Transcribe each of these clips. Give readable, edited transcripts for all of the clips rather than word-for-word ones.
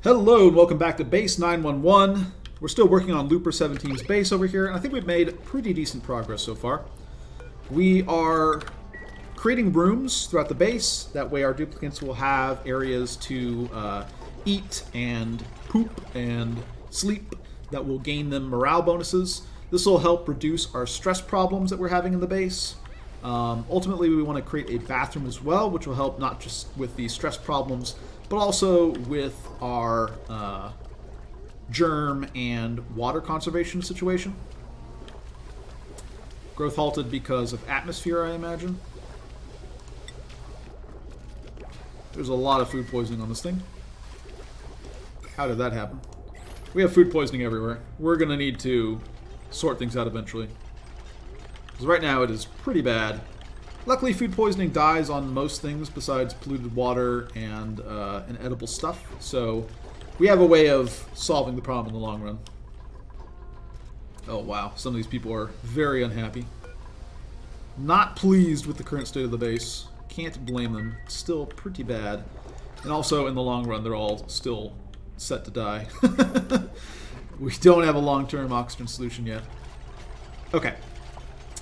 Hello and welcome back to Base 911. We're still working on Looper17's base over here, and I think we've made pretty decent progress so far. We are creating rooms throughout the base. That way our duplicates will have areas to eat and poop and sleep that will gain them morale bonuses. This will help reduce our stress problems that we're having in the base. Ultimately, we want to create a bathroom as well, which will help not just with the stress problems, but also with our germ and water conservation situation. Growth halted because of atmosphere, I imagine. There's a lot of food poisoning on this thing. How did that happen? We have food poisoning everywhere. We're going to need to sort things out eventually. Because right now it is pretty bad. Luckily, food poisoning dies on most things besides polluted water and inedible stuff. So we have a way of solving the problem in the long run. Oh, wow. Some of these people are very unhappy. Not pleased with the current state of the base. Can't blame them. It's still pretty bad. And also, in the long run, they're all still set to die. We don't have a long-term oxygen solution yet. Okay.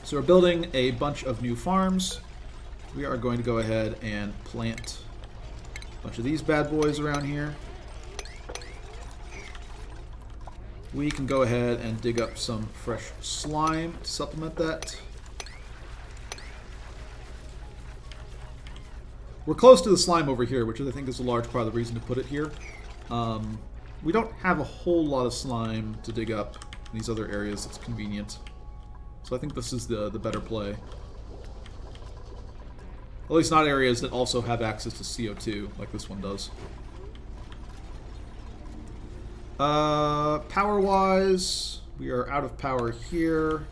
So we're building a bunch of new farms. We are going to go ahead and plant a bunch of these bad boys around here. We can go ahead and dig up some fresh slime to supplement that. We're close to the slime over here, which I think is a large part of the reason to put it here. We don't have a whole lot of slime to dig up in these other areas. It's convenient. So I think this is the better play. At least not areas that also have access to CO2, like this one does. Power-wise, we are out of power here.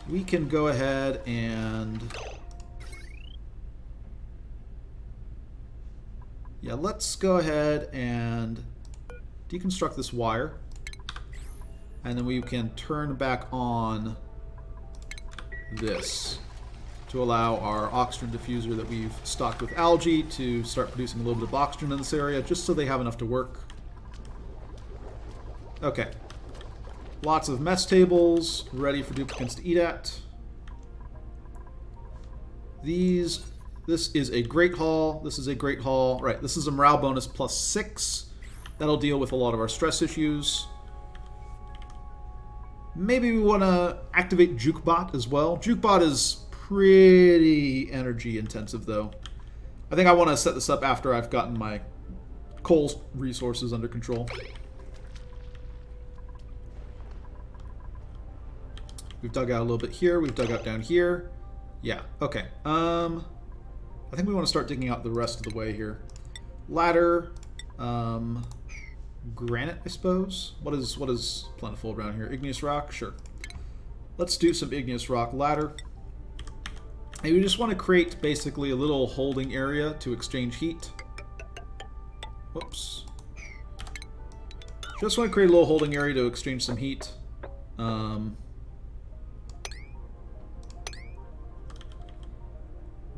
We can go ahead and... yeah, let's go ahead and deconstruct this wire. And then we can turn back on this to allow our oxygen diffuser that we've stocked with algae to start producing a little bit of oxygen in this area, just so they have enough to work. Okay. Lots of mess tables ready for duplicates to eat at. This is a great haul. This is a great haul. Right, this is a morale bonus +6. That'll deal with a lot of our stress issues. Maybe we want to activate Jukebot as well. Jukebot is pretty energy intensive, though. I think I want to set this up after I've gotten my coal resources under control. We've dug out a little bit here. We've dug out down here. Yeah, okay. I think we want to start digging out the rest of the way here. Ladder. Granite, I suppose. What is plentiful around here? Igneous rock? Sure. Let's do some igneous rock ladder. And we just want to create basically a little holding area to exchange heat. Whoops. Just want to create a little holding area to exchange some heat.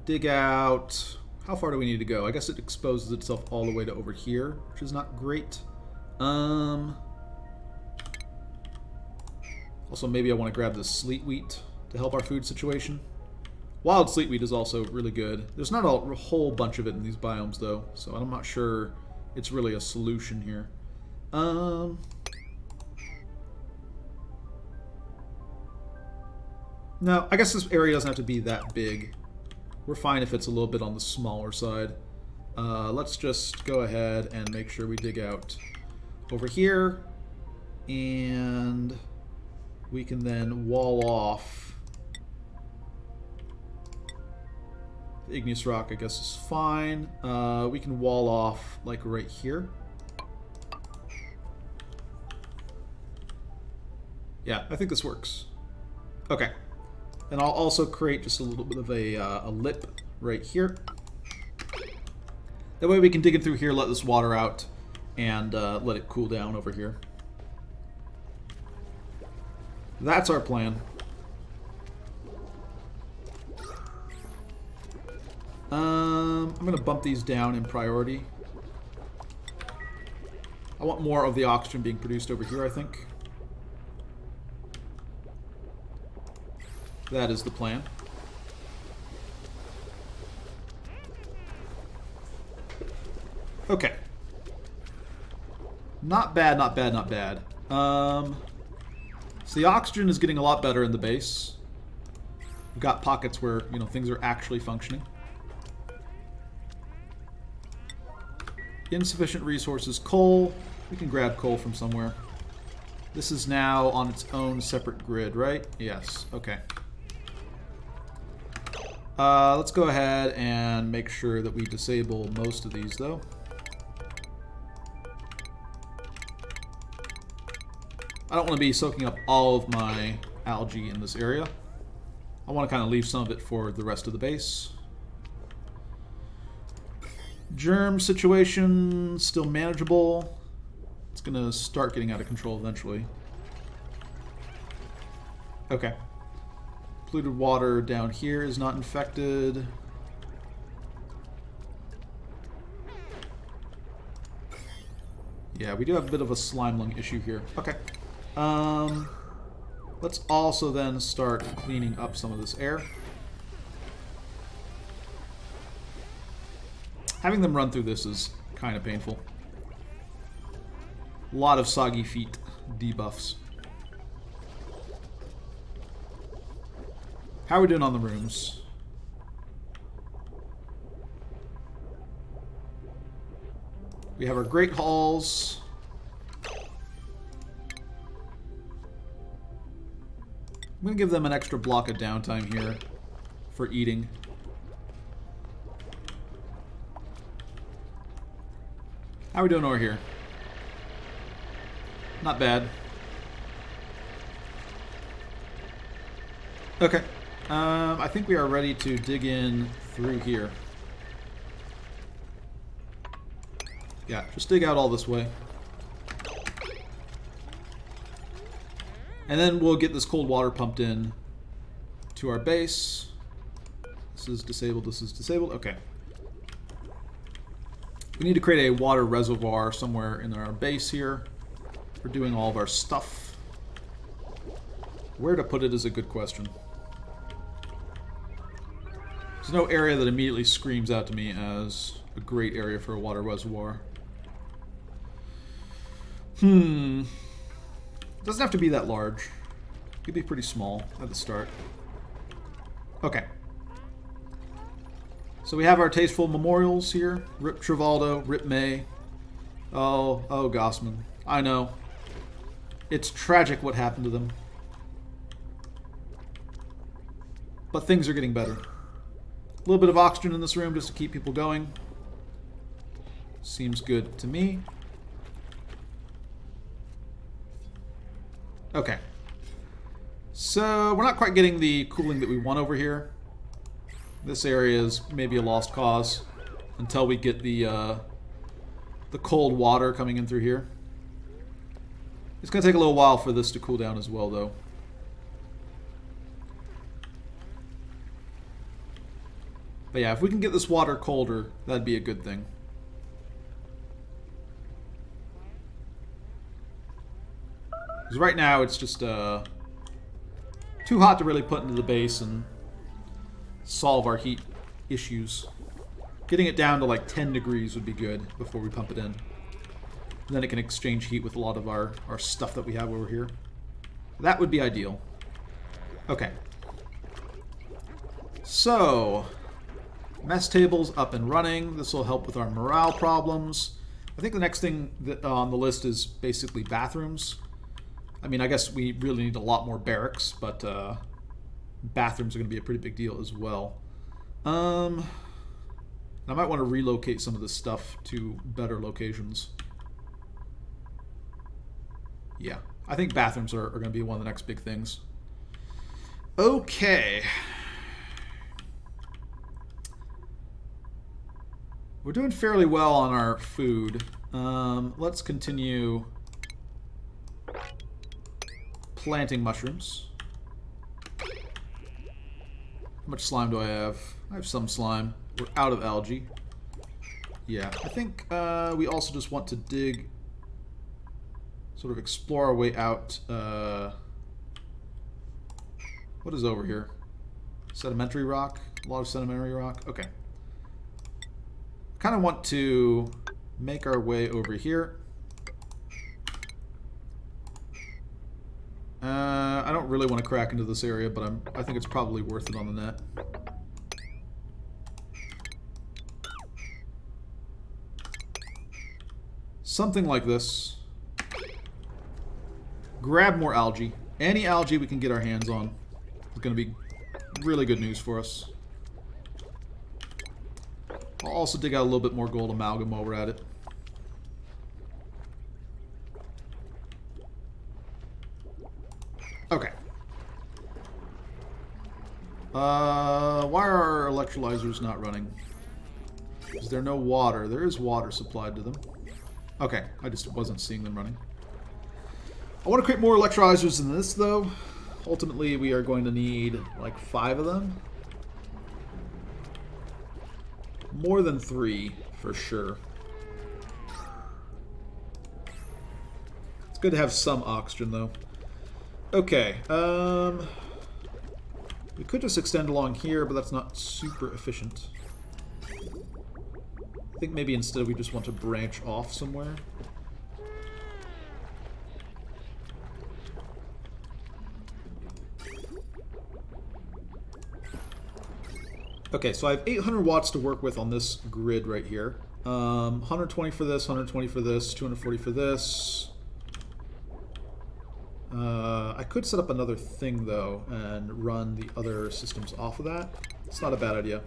Dig out... how far do we need to go? I guess it exposes itself all the way to over here, which is not great. Also, maybe I want to grab the sleet wheat to help our food situation. Wild sleet wheat is also really good. There's not a whole bunch of it in these biomes, though, so I'm not sure it's really a solution here. No, I guess this area doesn't have to be that big. We're fine if it's a little bit on the smaller side. Let's just go ahead and make sure we dig out over here. And we can then wall off. The igneous rock, I guess, is fine. We can wall off, like, right here. Yeah, I think this works. Okay. And I'll also create just a little bit of a lip right here. That way we can dig it through here, let this water out, and let it cool down over here. That's our plan. I'm going to bump these down in priority. I want more of the oxygen being produced over here, I think. That is the plan. Okay. Not bad, not bad, not bad. So the oxygen is getting a lot better in the base. We've got pockets where, you know, things are actually functioning. Insufficient resources. Coal. We can grab coal from somewhere. This is now on its own separate grid, right? Yes. Okay. Let's go ahead and make sure that we disable most of these, though. I don't want to be soaking up all of my algae in this area. I want to kind of leave some of it for the rest of the base. Germ situation, still manageable. It's going to start getting out of control eventually. Okay. Polluted water down here is not infected. Yeah, we do have a bit of a slime lung issue here. Okay. Let's also then start cleaning up some of this air. Having them run through this is kind of painful. A lot of soggy feet debuffs. How are we doing on the rooms? We have our great halls. I'm going to give them an extra block of downtime here for eating. How are we doing over here? Not bad. Okay. I think we are ready to dig in through here. Yeah, just dig out all this way. And then we'll get this cold water pumped in to our base. This is disabled, this is disabled. Okay. We need to create a water reservoir somewhere in our base here. We're doing all of our stuff. Where to put it is a good question. There's no area that immediately screams out to me as a great area for a water reservoir. Doesn't have to be that large. It could be pretty small at the start. Okay. So we have our tasteful memorials here. Rip Trivaldo, Rip May. Oh, Gossman. I know. It's tragic what happened to them. But things are getting better. A little bit of oxygen in this room just to keep people going. Seems good to me. Okay. So, we're not quite getting the cooling that we want over here. This area is maybe a lost cause until we get the cold water coming in through here. It's going to take a little while for this to cool down as well, though. But yeah, if we can get this water colder, that'd be a good thing. Because right now it's just too hot to really put into the base and solve our heat issues. Getting it down to like 10 degrees would be good before we pump it in. And then it can exchange heat with a lot of our stuff that we have over here. That would be ideal. Okay. So, mess tables up and running. This will help with our morale problems. I think the next thing that, on the list is basically bathrooms. I mean, I guess we really need a lot more barracks, but bathrooms are going to be a pretty big deal as well. I might want to relocate some of this stuff to better locations. Yeah, I think bathrooms are going to be one of the next big things. Okay. We're doing fairly well on our food. Let's continue planting mushrooms. How much slime do I have? I have some slime. We're out of algae. Yeah, I think we also just want to dig sort of explore our way out. What is over here? Sedimentary rock? A lot of sedimentary rock? Okay. Kind of want to make our way over here. I don't really want to crack into this area, but I think it's probably worth it on the net. Something like this. Grab more algae. Any algae we can get our hands on is going to be really good news for us. I'll also dig out a little bit more gold amalgam while we're at it. Okay. Why are our electrolyzers not running? Is there no water? There is water supplied to them. Okay, I just wasn't seeing them running. I want to create more electrolyzers than this, though. Ultimately, we are going to need like 5 of them. More than 3, for sure. It's good to have some oxygen, though. Okay, we could just extend along here, but that's not super efficient. I think maybe instead we just want to branch off somewhere. Okay, so I have 800 watts to work with on this grid right here. 120 for this, 120 for this, 240 for this. I could set up another thing, though, and run the other systems off of that. It's not a bad idea.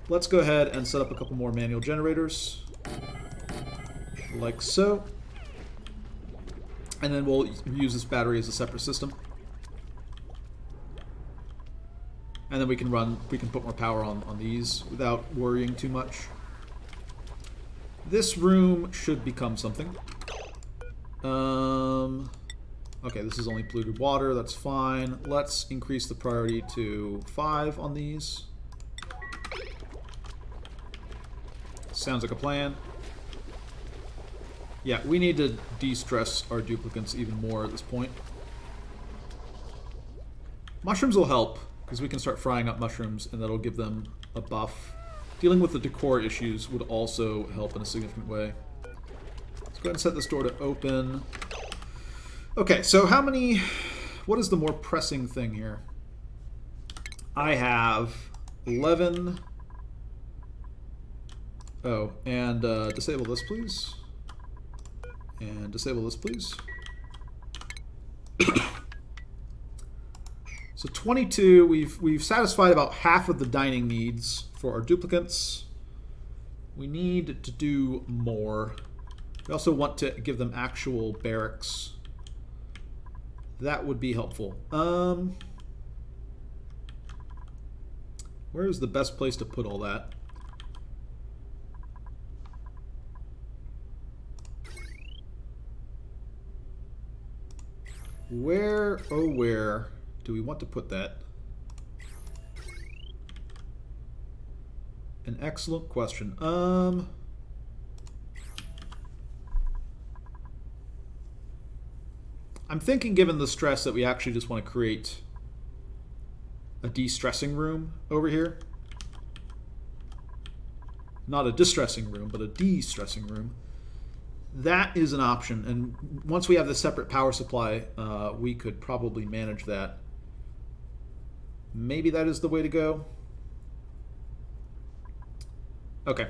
Let's go ahead and set up a couple more manual generators. Like so. And then we'll use this battery as a separate system. And then we can put more power on these without worrying too much. This room should become something. Okay, this is only polluted water, that's fine. Let's increase the priority to 5 on these. Sounds like a plan. Yeah, we need to de-stress our duplicates even more at this point. Mushrooms will help, because we can start frying up mushrooms, and that'll give them a buff. Dealing with the decor issues would also help in a significant way. Let's go ahead and set this door to open. Okay, so what is the more pressing thing here? I have 11. Oh, and disable this, please. And disable this, please. So 22, we've satisfied about half of the dining needs for our duplicates. We need to do more. We also want to give them actual barracks. That would be helpful. Where is the best place to put all that? Where, oh where do we want to put that? An excellent question. I'm thinking, given the stress, that we actually just want to create a de-stressing room over here. Not a distressing room, but a de-stressing room. That is an option, and once we have the separate power supply, we could probably manage that. Maybe that is the way to go. Okay.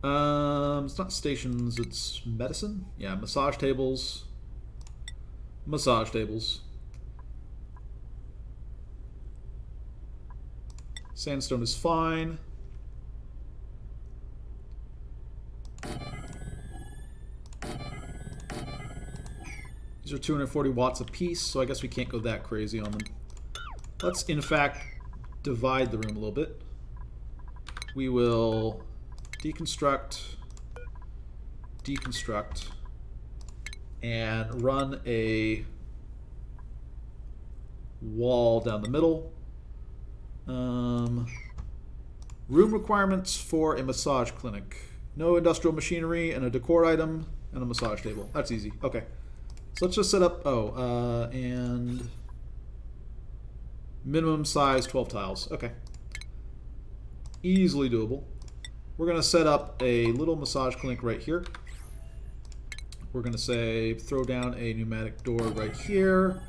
It's not stations, it's medicine? Yeah, massage tables. Massage tables. Sandstone is fine. These are 240 watts apiece, so I guess we can't go that crazy on them. Let's, in fact, divide the room a little bit. We will deconstruct, and run a wall down the middle. Room requirements for a massage clinic. No industrial machinery and a decor item and a massage table. That's easy. Okay. So let's just set up, and minimum size 12 tiles. Okay. Easily doable. We're going to set up a little massage clinic right here. We're going to say throw down a pneumatic door right here.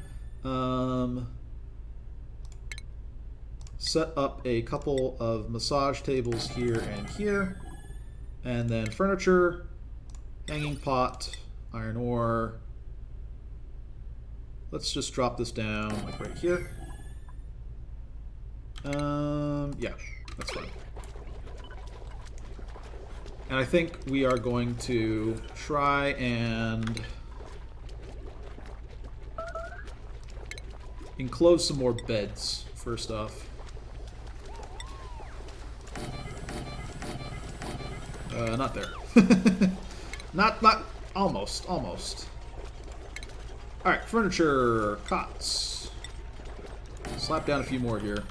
Set up a couple of massage tables here and here. And then furniture, hanging pot, iron ore. Let's just drop this down like right here. Yeah, that's fine. And I think we are going to try and enclose some more beds first off. Not there. not almost. Alright, furniture, cots. Slap down a few more here.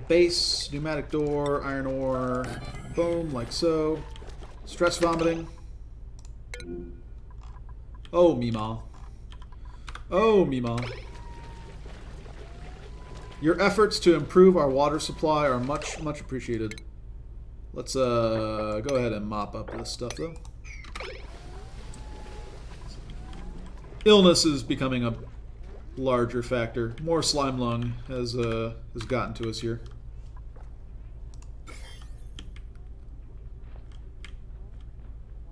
Base, pneumatic door, iron ore, boom, like so. Stress vomiting. Oh, Mima. Oh, Mima. Your efforts to improve our water supply are much appreciated. Let's go ahead and mop up this stuff, though. Illness is becoming a larger factor. More slime lung has gotten to us here.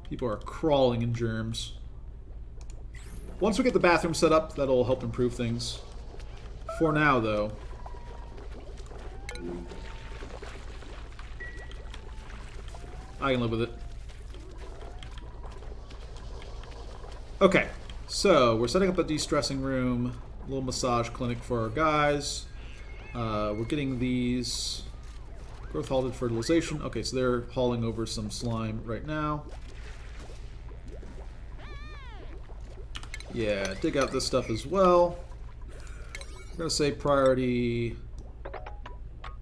People are crawling in germs. Once we get the bathroom set up, that'll help improve things. For now, though, I can live with it. Okay, so we're setting up a de-stressing room, a little massage clinic for our guys. We're getting these growth halted fertilization. Okay, so they're hauling over some slime right now. Yeah, dig out this stuff as well. We're going to say priority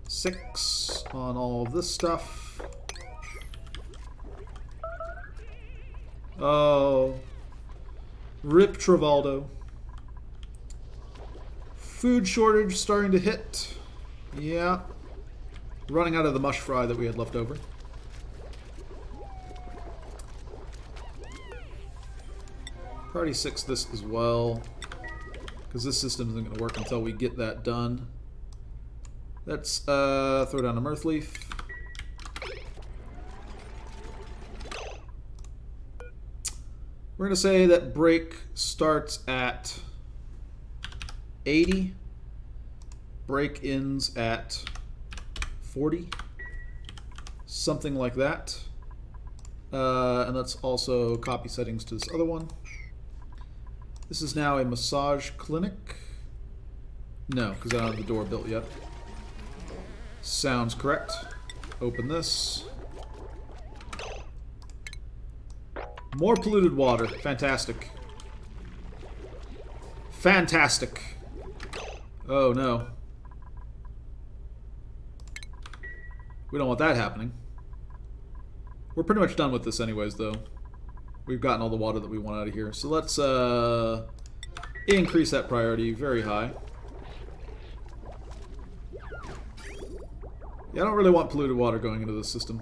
6 on all of this stuff. Oh. Rip Travaldo. Food shortage starting to hit. Yeah. Running out of the mush fry that we had left over. Priority 6 this as well, because this system isn't going to work until we get that done. Let's throw down a mirth leaf. We're going to say that break starts at 80. Break ends at 40. Something like that. And let's also copy settings to this other one. This is now a massage clinic. No, because I don't have the door built yet. Sounds correct. Open this. More polluted water. Fantastic. Fantastic. Oh no. We don't want that happening. We're pretty much done with this anyways, though. We've gotten all the water that we want out of here. So let's increase that priority very high. Yeah, I don't really want polluted water going into this system.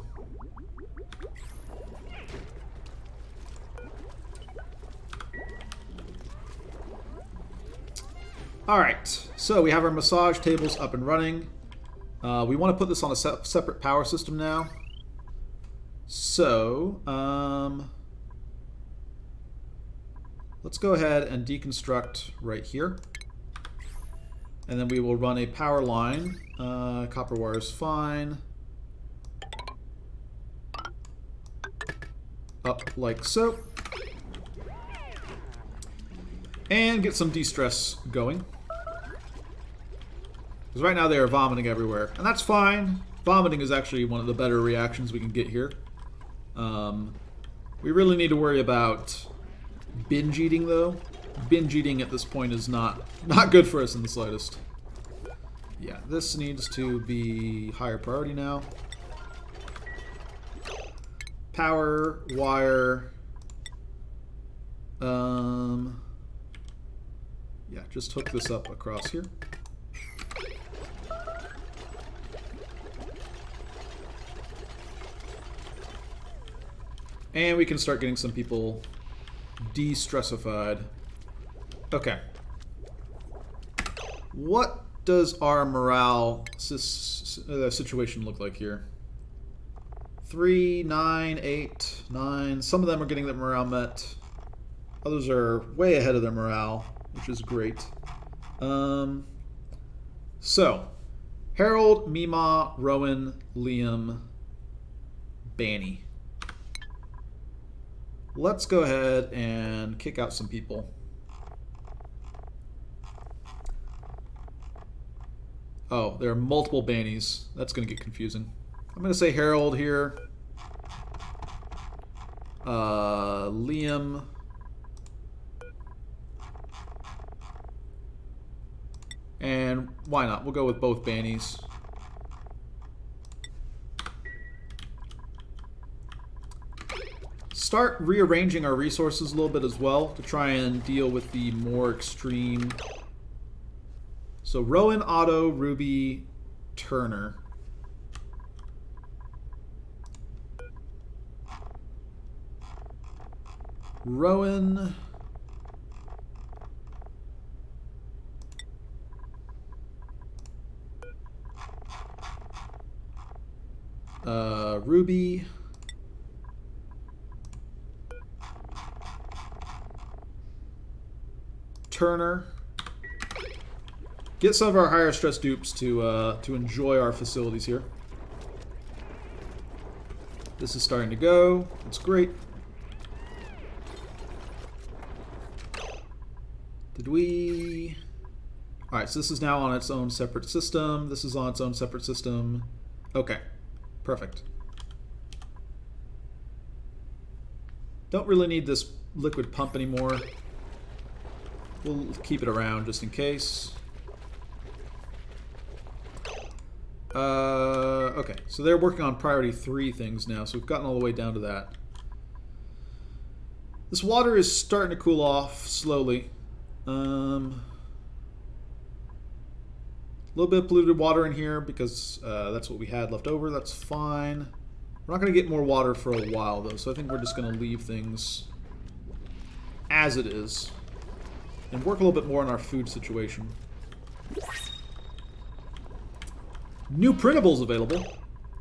Alright, so we have our massage tables up and running. We want to put this on a separate power system now. So, let's go ahead and deconstruct right here. And then we will run a power line. Copper wire is fine. Up like so. And get some de-stress going. Because right now they are vomiting everywhere. And that's fine. Vomiting is actually one of the better reactions we can get here. We really need to worry about binge eating, though. Binge eating at this point is not good for us in the slightest. Yeah, this needs to be higher priority now. Power, wire, Yeah, just hook this up across here. And we can start getting some people de-stressified. Okay. What does our morale situation look like here? 3, 9, 8, 9. Some of them are getting their morale met. Others are way ahead of their morale, which is great. So, Harold, Mima, Rowan, Liam, Banny. Let's go ahead and kick out some people. Oh, there are multiple Bannies. That's going to get confusing. I'm going to say Harold here. Liam. And why not? We'll go with both Bannies. Start rearranging our resources a little bit as well to try and deal with the more extreme. So Rowan, Otto, Ruby, Turner. Rowan. Ruby. Turner. Get some of our higher stress dupes to enjoy our facilities here. This is starting to go. It's great. Did we... Alright, so this is now on its own separate system. This is on its own separate system. Okay. Perfect. Don't really need this liquid pump anymore. We'll keep it around just in case. Okay, so they're working on priority 3 things now, so we've gotten all the way down to that. This water is starting to cool off slowly. A little bit of polluted water in here because that's what we had left over. That's fine. We're not going to get more water for a while, though, so I think we're just going to leave things as it is and work a little bit more on our food situation. New printables available.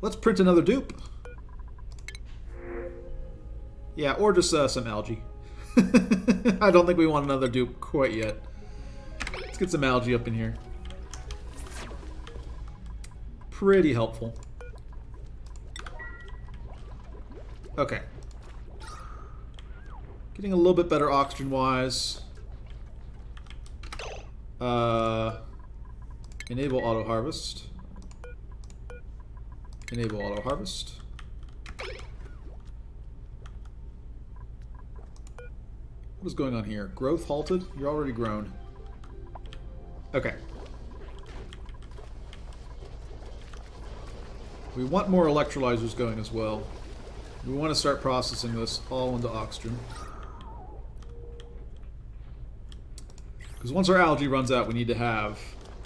Let's print another dupe. Yeah, or just some algae. I don't think we want another dupe quite yet. Let's get some algae up in here. Pretty helpful. Okay. Getting a little bit better oxygen-wise. Enable auto-harvest. Enable auto-harvest. What is going on here? Growth halted? You're already grown. Okay. We want more electrolyzers going as well. We want to start processing this all into oxygen. Because once our algae runs out, we need to have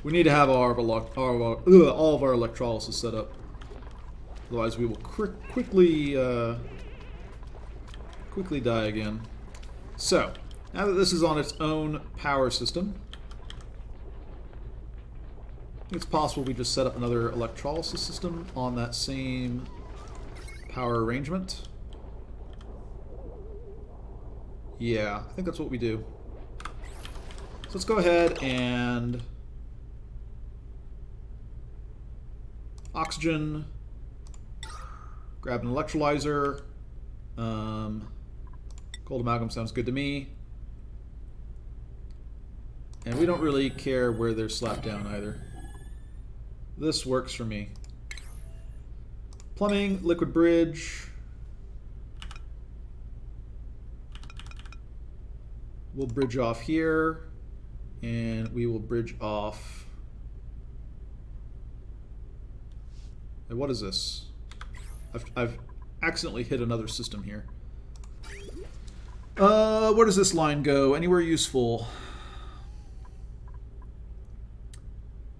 all of our electrolysis set up. Otherwise, we will quickly die again. So, now that this is on its own power system, it's possible we just set up another electrolysis system on that same power arrangement. Yeah, I think that's what we do. So let's go ahead and oxygen, grab an electrolyzer. Gold amalgam sounds good to me. And we don't really care where they're slapped down either. This works for me. Plumbing, liquid bridge. We'll bridge off here. And we will bridge off. And what is this? I've accidentally hit another system here. Where does this line go? Anywhere useful?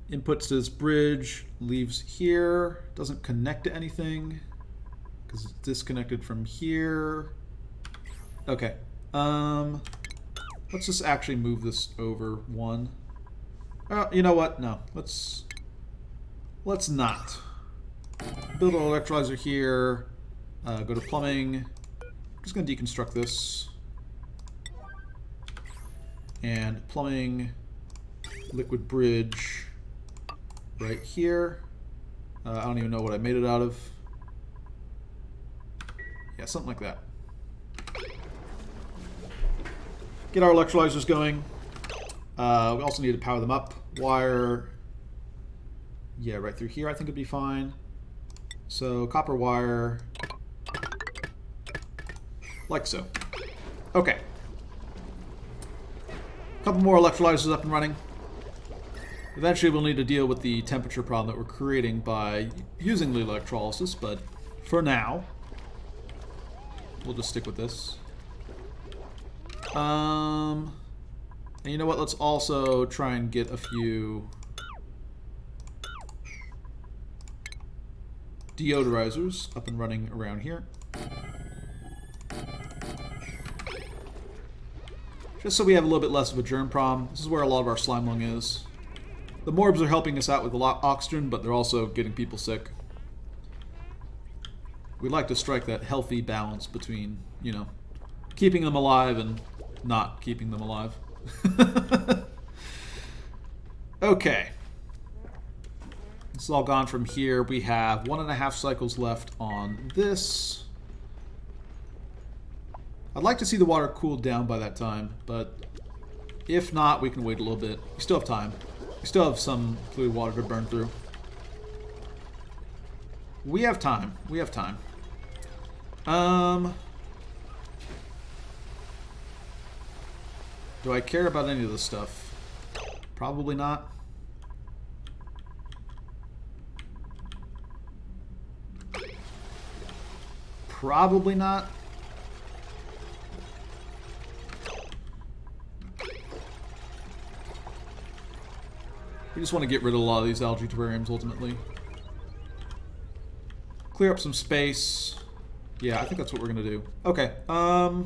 Inputs to this bridge, leaves here, doesn't connect to anything because it's disconnected from here. Okay. Let's just actually move this over one. You know what? No, let's not. Build an electrolyzer here. Go to plumbing. I'm just going to deconstruct this. And plumbing, liquid bridge right here. I don't even know what I made it out of. Yeah, something like that. Get our electrolyzers going. We also need to power them up. Wire, yeah, right through here I think it'd be fine. So copper wire, like so. Okay. A couple more electrolyzers up and running. Eventually we'll need to deal with the temperature problem that we're creating by using the electrolysis, but for now, we'll just stick with this. And you know what? Let's also try and get a few deodorizers up and running around here. Just so we have a little bit less of a germ problem. This is where a lot of our slime lung is. The morbs are helping us out with a lot of oxygen, but they're also getting people sick. We like to strike that healthy balance between, you know, keeping them alive and not keeping them alive. Okay. This is all gone from here. We have 1.5 cycles left on this. I'd like to see the water cooled down by that time, but if not, we can wait a little bit. We still have time. We still have some fluid water to burn through. We have time. We have time. Do I care about any of this stuff? Probably not. Probably not. We just want to get rid of a lot of these algae terrariums ultimately. Clear up some space. Yeah, I think that's what we're going to do. Okay. I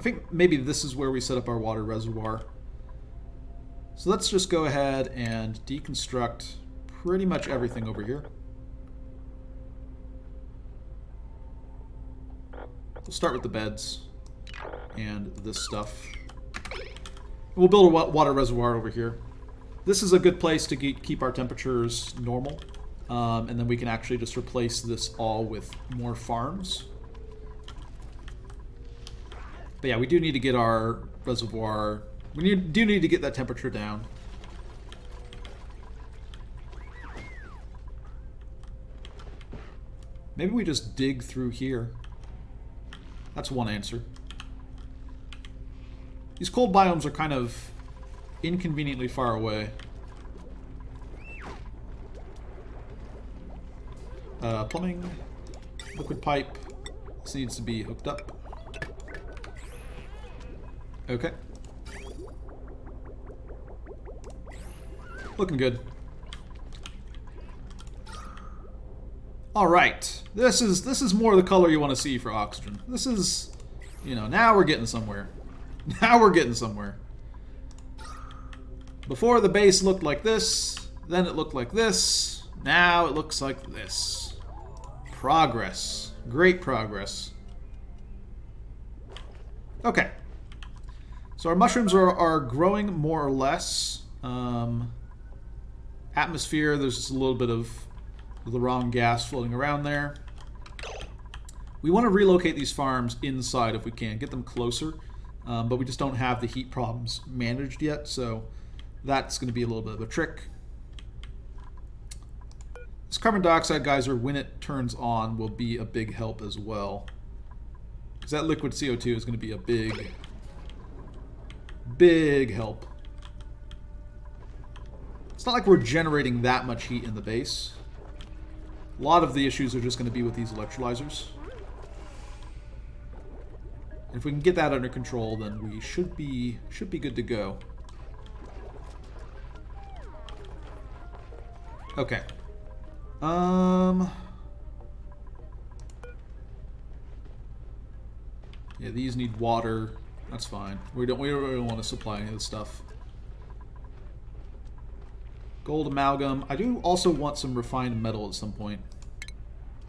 think maybe this is where we set up our water reservoir. So let's just go ahead and deconstruct pretty much everything over here. We'll start with the beds and this stuff. We'll build a water reservoir over here. This is a good place to keep our temperatures normal. And then we can actually just replace this all with more farms. But yeah, we do need to get our reservoir... We do need to get that temperature down. Maybe we just dig through here. That's one answer. These cold biomes are kind of inconveniently far away. Plumbing, liquid pipe. This needs to be hooked up. Okay. Looking good. All right. This is more the color you want to see for oxygen. This is, you know, now we're getting somewhere. Now we're getting somewhere. Before the base looked like this, then it looked like this. Now it looks like this. Progress. Great progress. Okay. So our mushrooms are growing more or less. Atmosphere, there's just a little bit of the wrong gas floating around there. We want to relocate these farms inside if we can, get them closer, but we just don't have the heat problems managed yet, so that's going to be a little bit of a trick. This carbon dioxide geyser, when it turns on, will be a big help as well, because that liquid CO2 is going to be a big help. It's not like we're generating that much heat in the base. A lot of the issues are just going to be with these electrolyzers. If we can get that under control, then we should be good to go. Okay. Yeah, these need water. That's fine. We don't really want to supply any of this stuff. Gold amalgam. I do also want some refined metal at some point.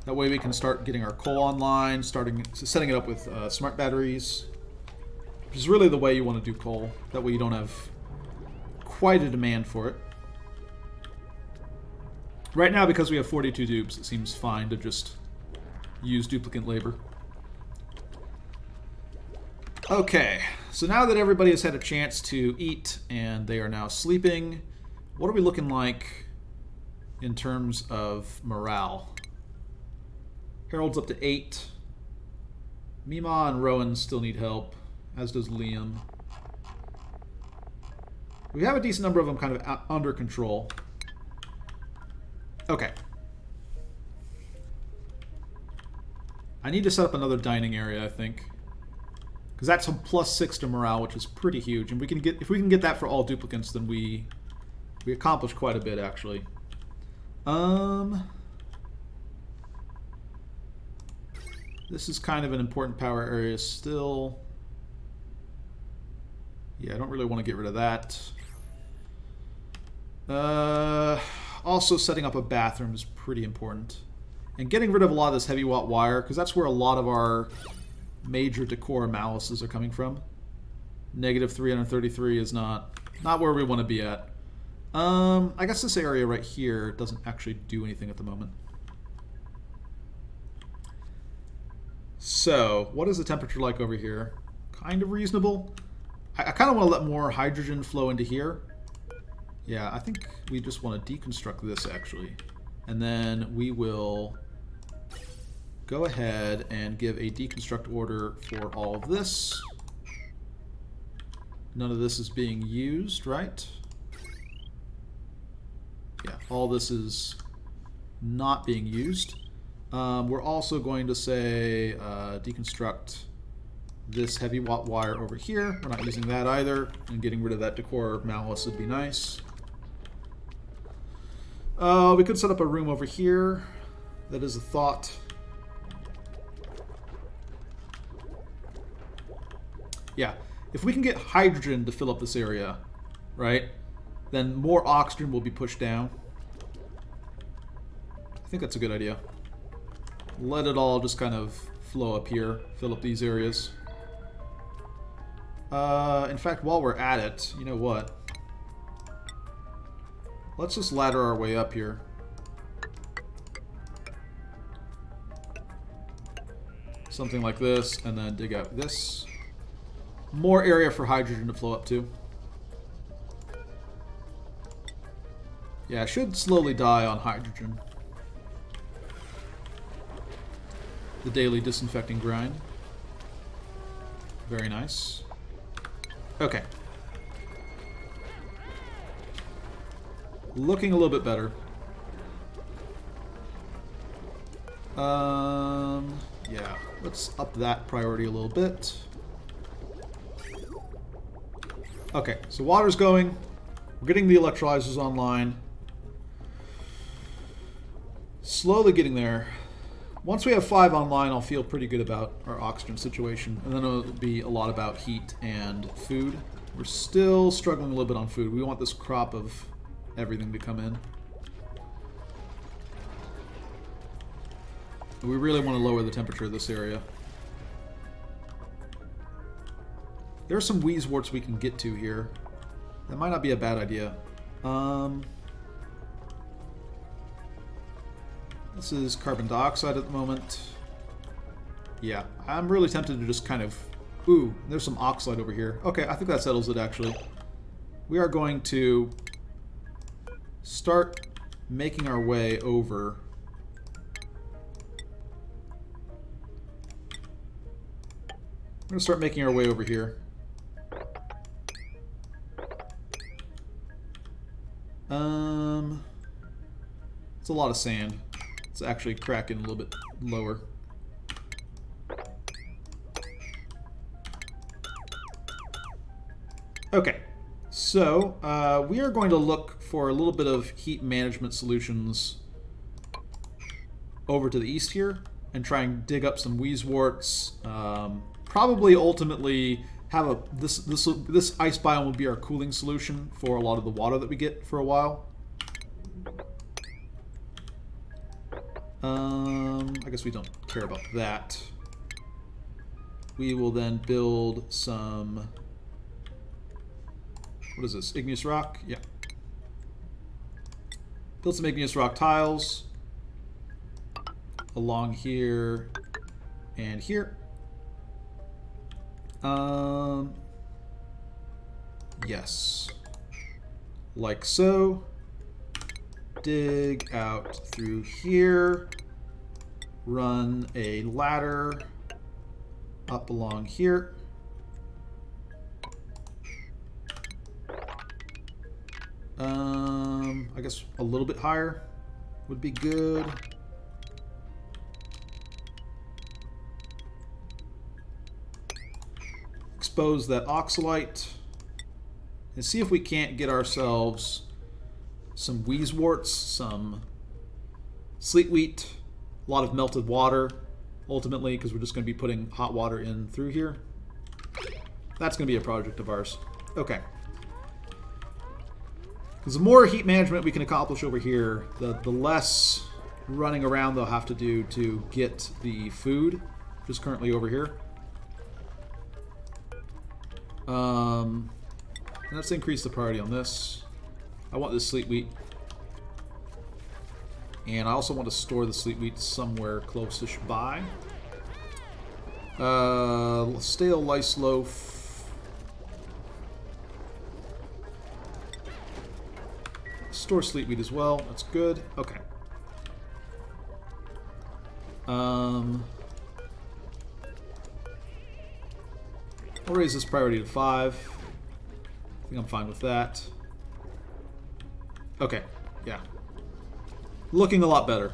That way we can start getting our coal online, setting it up with smart batteries, which is really the way you want to do coal. That way you don't have quite a demand for it. Right now, because we have 42 dupes, it seems fine to just use duplicate labor. Okay, so now that everybody has had a chance to eat and they are now sleeping, what are we looking like in terms of morale? Harold's up to 8. Mima and Rowan still need help, as does Liam. We have a decent number of them kind of under control. Okay. I need to set up another dining area, I think. Because that's a +6 to morale, which is pretty huge. And if we can get that for all duplicates, then we accomplish quite a bit, actually. This is kind of an important power area still. Yeah, I don't really want to get rid of that. Also, setting up a bathroom is pretty important. And getting rid of a lot of this heavy watt wire, because that's where a lot of our major decor malices are coming from. Negative 333 is not where we want to be at. I guess this area right here doesn't actually do anything at the moment. So, what is the temperature like over here? Kind of reasonable. I kind of want to let more hydrogen flow into here. Yeah, I think we just want to deconstruct this, actually. And then we will go ahead and give a deconstruct order for all of this. None of this is being used, right? Yeah, all this is not being used. We're also going to say deconstruct this heavy watt wire over here. We're not using that either, and getting rid of that decor malice would be nice. We could set up a room over here. That is a thought. Yeah, if we can get hydrogen to fill up this area, right, then more oxygen will be pushed down. I think that's a good idea. Let it all just kind of flow up here, fill up these areas. In fact, while we're at it, you know what? Let's just ladder our way up here. Something like this, and then dig out this. More area for hydrogen to flow up to. Yeah, I should slowly die on hydrogen. The daily disinfecting grind. Very nice. Okay. Looking a little bit better. Yeah, let's up that priority a little bit. Okay, so water's going. We're getting the electrolyzers online. Slowly getting there. Once we have 5 online, I'll feel pretty good about our oxygen situation. And then it'll be a lot about heat and food. We're still struggling a little bit on food. We want this crop of everything to come in. We really want to lower the temperature of this area. There are some wheezeworts we can get to here. That might not be a bad idea. This is carbon dioxide at the moment. Yeah, I'm really tempted to just kind of... Ooh, there's some oxide over here. Okay, I think that settles it, actually. We are going to start making our way over... We're going to start making our way over here. It's a lot of sand. Let's actually crack it a little bit lower. Okay, so we are going to look for a little bit of heat management solutions over to the east here and try and dig up some wheezeworts. Probably ultimately have this ice biome will be our cooling solution for a lot of the water that we get for a while. I guess we don't care about that. We will then build some... What is this? Igneous rock? Yeah. Build some igneous rock tiles along here and here. Yes. Like so. Dig out through here. Run a ladder up along here. I guess a little bit higher would be good. Expose that oxalite and see if we can't get ourselves some wheezeworts, some sleet wheat, a lot of melted water, ultimately, because we're just going to be putting hot water in through here. That's going to be a project of ours. Okay. Because the more heat management we can accomplish over here, the less running around they'll have to do to get the food, which is currently over here. And let's increase the priority on this. I want this sleet wheat. And I also want to store the sleet wheat somewhere close-ish by. Stale lice loaf. Store sleet wheat as well. That's good. Okay. I'll raise this priority to 5. I think I'm fine with that. Okay. Yeah. Looking a lot better.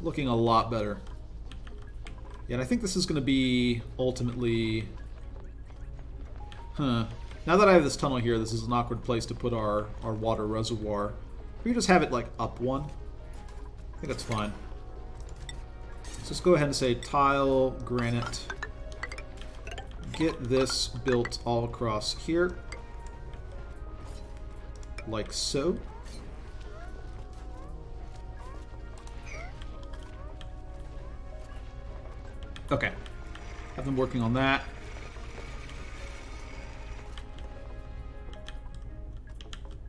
Looking a lot better. Yeah, and I think this is going to be ultimately... Now that I have this tunnel here, this is an awkward place to put our water reservoir. We can just have it, like, up one. I think that's fine. Let's just go ahead and say tile, granite. Get this built all across here. Like so. Okay. I've been working on that.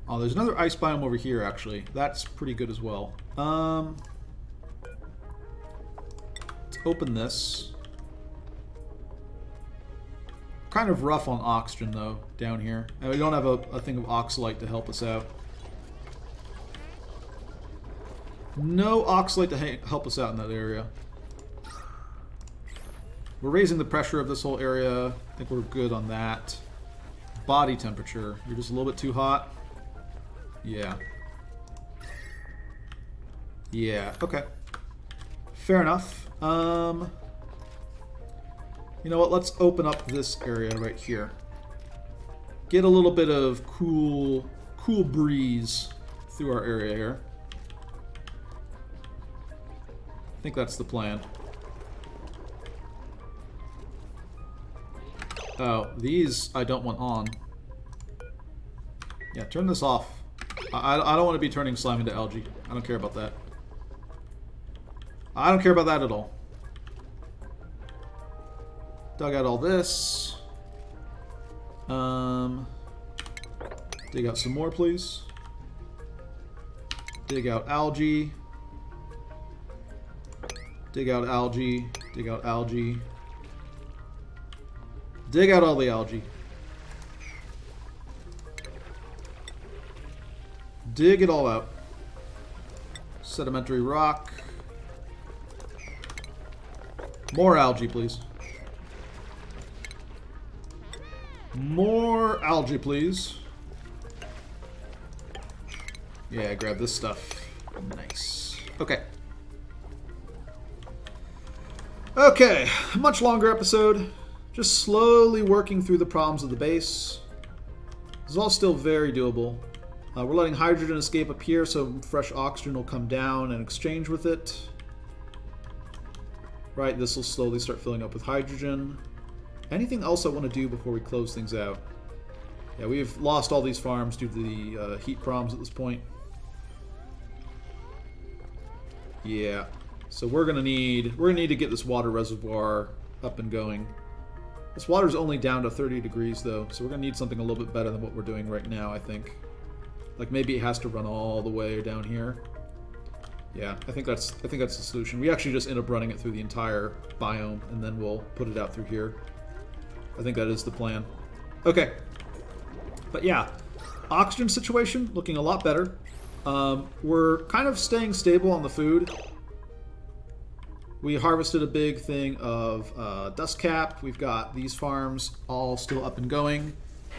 Oh, there's another ice biome over here, actually. That's pretty good as well. Let's open this. Kind of rough on oxygen, though, down here. And we don't have a thing of oxalite to help us out. No oxalite to help us out in that area. We're raising the pressure of this whole area. I think we're good on that. Body temperature. You're just a little bit too hot. Yeah. Yeah, okay. Fair enough. You know what? Let's open up this area right here. Get a little bit of cool breeze through our area here. I think that's the plan. Oh, these I don't want on. Yeah, turn this off. I don't want to be turning slime into algae. I don't care about that. I don't care about that at all. Dug out all this. Dig out some more, please. Dig out algae. Dig out algae. Dig out algae. Dig out all the algae. Dig it all out. Sedimentary rock. More algae, please. More algae, please. Yeah, grab this stuff. Nice. Okay. Okay, much longer episode. Just slowly working through the problems of the base. This is all still very doable. We're letting hydrogen escape up here, so fresh oxygen will come down and exchange with it. Right, this will slowly start filling up with hydrogen. Anything else I want to do before we close things out? Yeah, we've lost all these farms due to the heat problems at this point. Yeah, so we're gonna need to get this water reservoir up and going. This water's only down to 30 degrees though, so we're gonna need something a little bit better than what we're doing right now, I think. Like maybe it has to run all the way down here. Yeah, I think that's the solution. We actually just end up running it through the entire biome, and then we'll put it out through here. I think that is the plan. Okay. But yeah, oxygen situation looking a lot better. We're kind of staying stable on the food. We harvested a big thing of dust cap. We've got these farms all still up and going.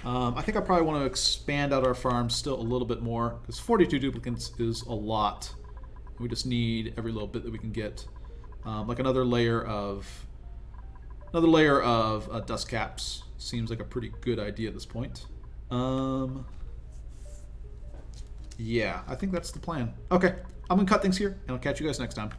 I think I probably want to expand out our farms still a little bit more, because 42 duplicates is a lot. We just need every little bit that we can get. Like another layer of dust caps seems like a pretty good idea at this point. Yeah, I think that's the plan. Okay, I'm gonna cut things here, and I'll catch you guys next time.